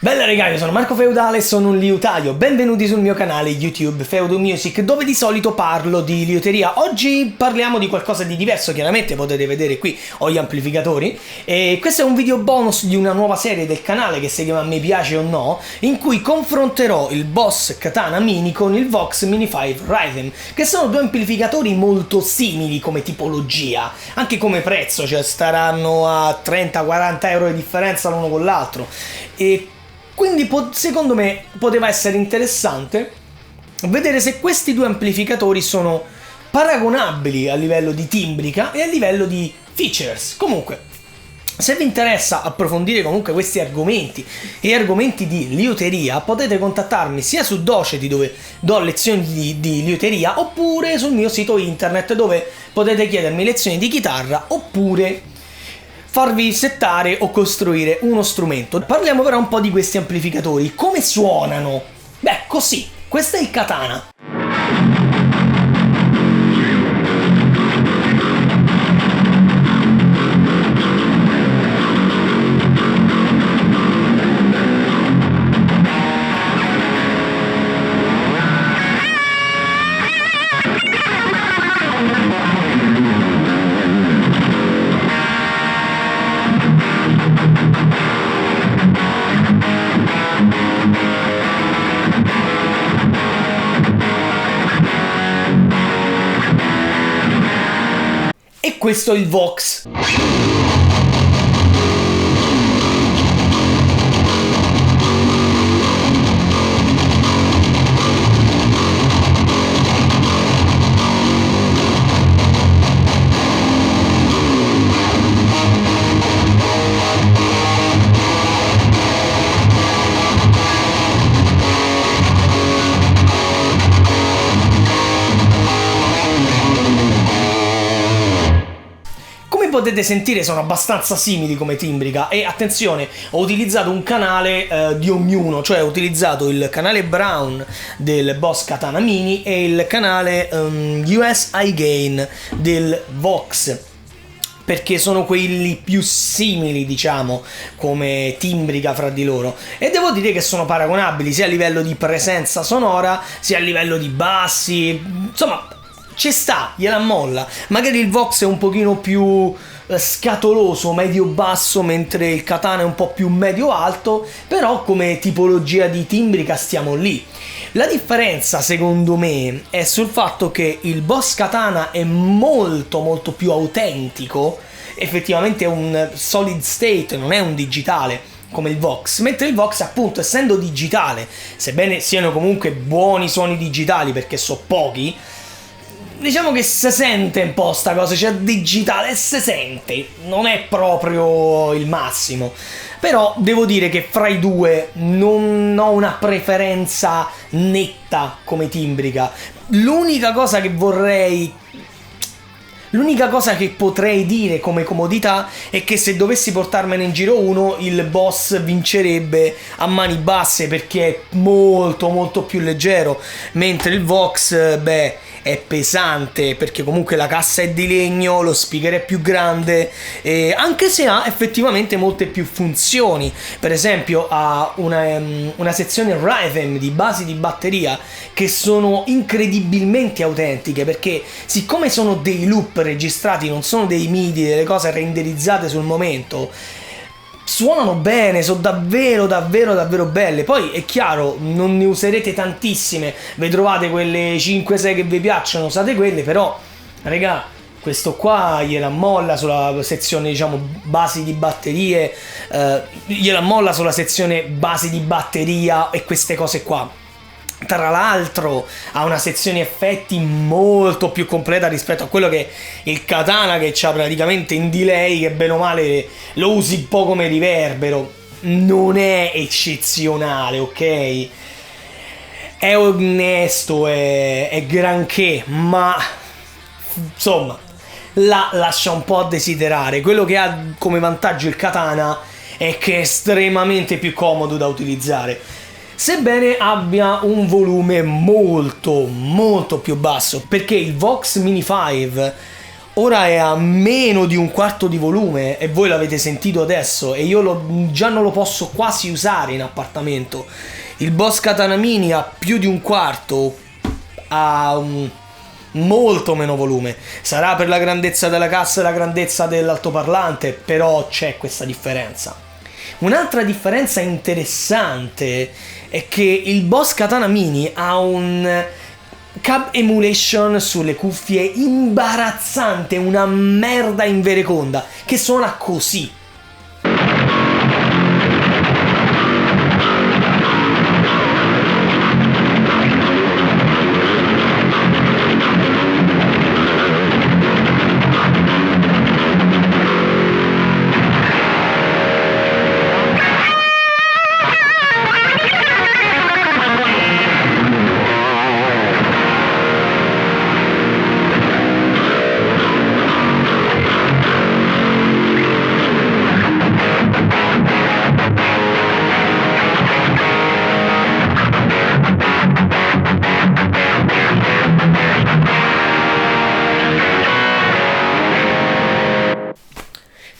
Bella raga, io sono Marco Feudale, sono un liutaio, benvenuti sul mio canale YouTube Feudo Music, dove di solito parlo di liuteria. Oggi parliamo di qualcosa di diverso, chiaramente potete vedere qui ho gli amplificatori. E questo è un video bonus di una nuova serie del canale che si chiama Mi piace o no, in cui confronterò il Boss Katana Mini con il Vox Mini 5 Rhythm, che sono due amplificatori molto simili come tipologia, anche come prezzo, cioè staranno a 30-40 euro di differenza l'uno con l'altro. E quindi secondo me poteva essere interessante vedere se questi due amplificatori sono paragonabili a livello di timbrica e a livello di features. Comunque, se vi interessa approfondire comunque questi argomenti e argomenti di liuteria, potete contattarmi sia su Doceti, dove do lezioni di liuteria, oppure sul mio sito internet, dove potete chiedermi lezioni di chitarra oppure farvi settare o costruire uno strumento. Parliamo però un po' di questi amplificatori. Come suonano? Beh, così. Questo è il Katana. E questo è il Vox. Potete sentire sono abbastanza simili come timbrica. E attenzione, ho utilizzato un canale di ognuno, cioè ho utilizzato il canale Brown del Boss Katana Mini e il canale US High Gain del Vox, perché sono quelli più simili, diciamo, come timbrica fra di loro, e devo dire che sono paragonabili sia a livello di presenza sonora sia a livello di bassi. Insomma, ci sta, gliela molla. Magari il Vox è un pochino più scatoloso, medio-basso, mentre il Katana è un po' più medio-alto, però come tipologia di timbrica stiamo lì. La differenza, secondo me, è sul fatto che il Boss Katana è molto molto più autentico, effettivamente è un solid state, non è un digitale come il Vox, mentre il Vox, appunto, essendo digitale, sebbene siano comunque buoni suoni digitali perché so pochi, diciamo che si sente un po' sta cosa, cioè digitale si sente, non è proprio il massimo. Però devo dire che fra i due non ho una preferenza netta come timbrica. L'unica cosa che potrei dire come comodità è che se dovessi portarmene in giro uno, il Boss vincerebbe a mani basse perché è molto molto più leggero, mentre il Vox, beh, è pesante perché comunque la cassa è di legno, lo speaker è più grande, anche se ha effettivamente molte più funzioni. Per esempio ha una sezione Rhythm di basi di batteria che sono incredibilmente autentiche, perché siccome sono dei loop registrati, non sono dei MIDI, delle cose renderizzate sul momento, suonano bene, sono davvero davvero davvero belle. Poi è chiaro, non ne userete tantissime, vi trovate quelle 5-6 che vi piacciono, usate quelle, però regà, questo qua gliela molla sulla sezione, diciamo, basi di batterie, gliela molla sulla sezione basi di batteria e queste cose qua. Tra l'altro ha una sezione effetti molto più completa rispetto a quello che è il Katana, che c'ha praticamente in delay, che bene o male lo usi un po' come riverbero. Non è eccezionale, ok? È onesto, è granché, ma insomma lascia un po' a desiderare. Quello che ha come vantaggio il Katana è che è estremamente più comodo da utilizzare, sebbene abbia un volume molto molto più basso, perché il Vox Mini 5 ora è a meno di un quarto di volume e voi l'avete sentito adesso e io già non lo posso quasi usare in appartamento. Il Boss Katana Mini ha più di un quarto, ha molto meno volume. Sarà per la grandezza della cassa e la grandezza dell'altoparlante, però c'è questa differenza. Un'altra differenza interessante è che il Boss Katana Mini ha un cab emulation sulle cuffie imbarazzante, una merda in vereconda, che suona così.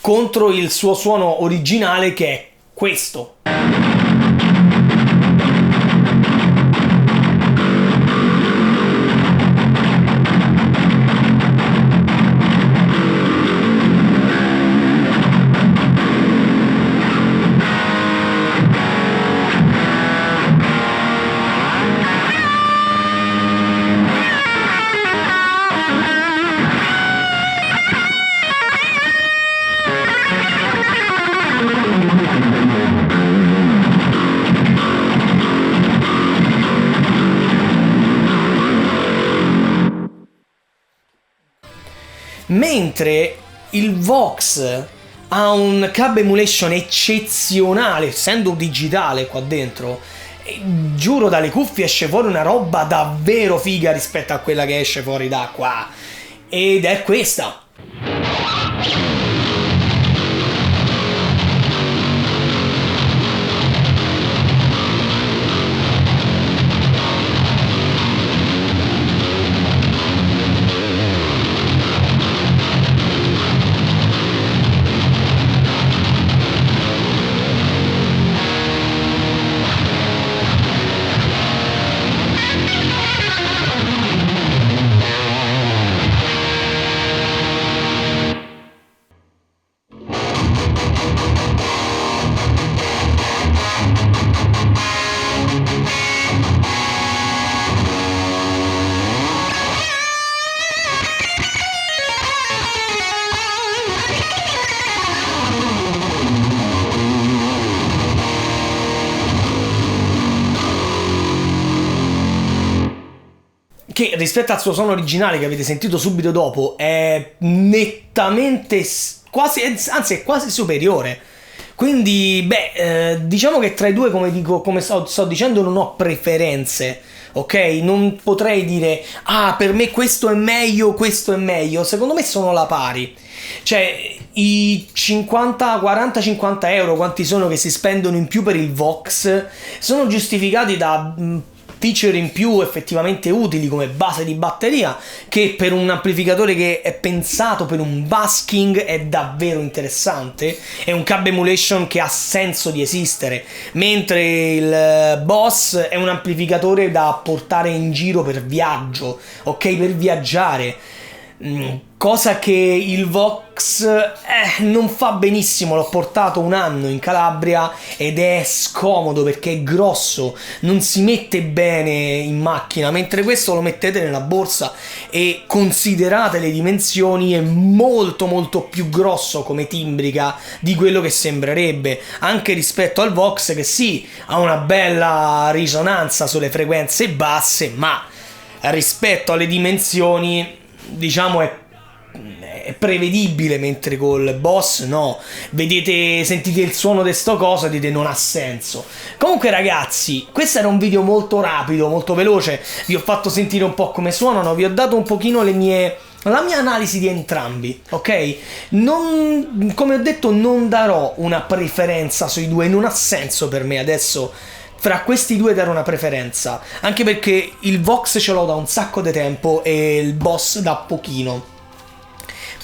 Contro il suo suono originale che è questo. Mentre il Vox ha un cab emulation eccezionale, essendo digitale qua dentro, e giuro dalle cuffie esce fuori una roba davvero figa rispetto a quella che esce fuori da qua, ed è questa. Che rispetto al suo suono originale che avete sentito subito dopo è nettamente quasi, anzi è quasi superiore. Quindi diciamo che tra i due, come sto dicendo, non ho preferenze, ok? Non potrei dire per me questo è meglio, questo è meglio. Secondo me sono alla pari. Cioè i 40-50 euro quanti sono che si spendono in più per il Vox sono giustificati da feature in più effettivamente utili come base di batteria, che per un amplificatore che è pensato per un busking è davvero interessante, è un cab emulation che ha senso di esistere, mentre il Boss è un amplificatore da portare in giro per viaggio, ok, per viaggiare, cosa che il Vox non fa benissimo. L'ho portato un anno in Calabria ed è scomodo perché è grosso, non si mette bene in macchina, mentre questo lo mettete nella borsa e considerate le dimensioni, è molto molto più grosso come timbrica di quello che sembrerebbe, anche rispetto al Vox che sì, ha una bella risonanza sulle frequenze basse, ma rispetto alle dimensioni diciamo è prevedibile, mentre col Boss no. Vedete, sentite il suono di sto cosa e dite non ha senso. Comunque ragazzi, questo era un video molto rapido, molto veloce, vi ho fatto sentire un po' come suonano, vi ho dato un pochino la mia analisi di entrambi, ok? Come ho detto, non darò una preferenza sui due, non ha senso per me adesso fra questi due dare una preferenza, anche perché il Vox ce l'ho da un sacco di tempo e il Boss da pochino.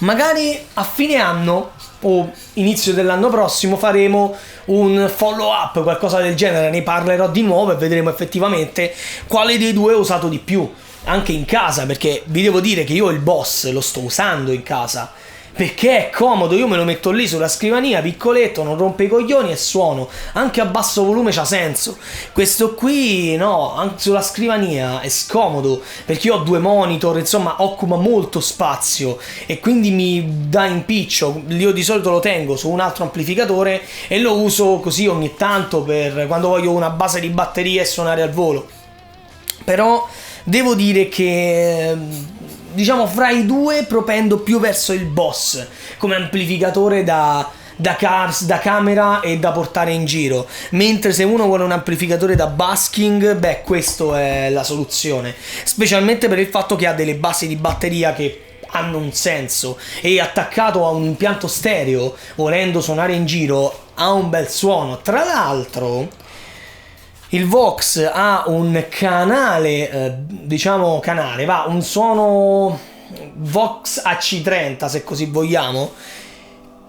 Magari a fine anno o inizio dell'anno prossimo faremo un follow up, qualcosa del genere, ne parlerò di nuovo e vedremo effettivamente quale dei due ho usato di più, anche in casa, perché vi devo dire che io il Boss lo sto usando in casa perché è comodo, io me lo metto lì sulla scrivania, piccoletto, non rompe i coglioni e suono, anche a basso volume c'ha senso. Questo qui no, anche sulla scrivania è scomodo perché io ho 2 monitor, insomma occupa molto spazio e quindi mi dà impiccio. Io di solito lo tengo su un altro amplificatore e lo uso così ogni tanto per quando voglio una base di batteria e suonare al volo. Però devo dire che diciamo fra i due propendo più verso il Boss come amplificatore da camera e da portare in giro, mentre se uno vuole un amplificatore da busking, beh, questo è la soluzione, specialmente per il fatto che ha delle basi di batteria che hanno un senso e attaccato a un impianto stereo, volendo suonare in giro, ha un bel suono. Tra l'altro il Vox ha un canale, un suono Vox AC30 se così vogliamo,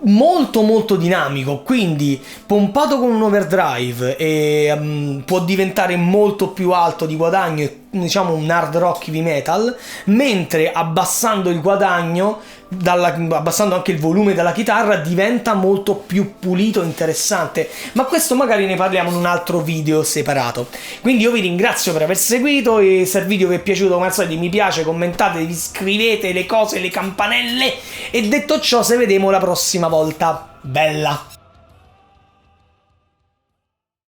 molto molto dinamico, quindi pompato con un overdrive e può diventare molto più alto di guadagno, diciamo un hard rock heavy metal, mentre abbassando il guadagno, abbassando anche il volume della chitarra, diventa molto più pulito e interessante, ma questo magari ne parliamo in un altro video separato. Quindi io vi ringrazio per aver seguito e se il video vi è piaciuto, come al solito mi piace, commentate, vi iscrivete, le cose, le campanelle, e detto ciò se vediamo la prossima volta. Bella!